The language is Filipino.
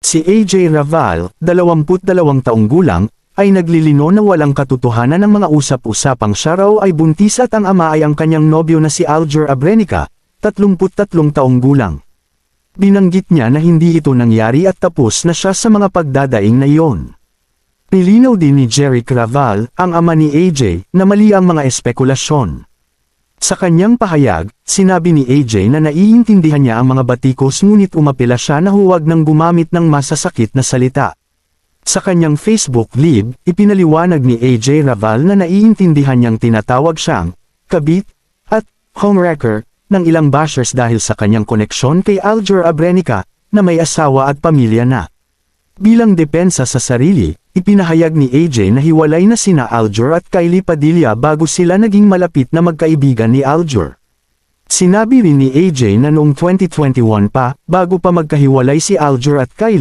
Si AJ Raval, 22 taong gulang, ay naglilino na walang katotohanan ng mga usap-usapang siya raw ay buntis at ang ama ay ang kanyang nobyo na si Alger Abrenica, 33 taong gulang. Binanggit niya na hindi ito nangyari at tapos na siya sa mga pagdadaing na iyon. Nilinaw din ni Jeric Raval, ang ama ni AJ, na mali ang mga espekulasyon. Sa kanyang pahayag, sinabi ni AJ na naiintindihan niya ang mga batikos ngunit umapela siya na huwag nang gumamit ng masasakit na salita. Sa kanyang Facebook Live, ipinaliwanag ni AJ Raval na naiintindihan niyang tinatawag siyang kabit at homewrecker ng ilang bashers dahil sa kanyang koneksyon kay Alger Abrenica na may asawa at pamilya na. Bilang depensa sa sarili, ipinahayag ni AJ na hiwalay na sina Alger at Kylie Padilla bago sila naging malapit na magkaibigan ni Alger. Sinabi rin ni AJ na noong 2021 pa, bago pa magkahiwalay si Alger at Kylie,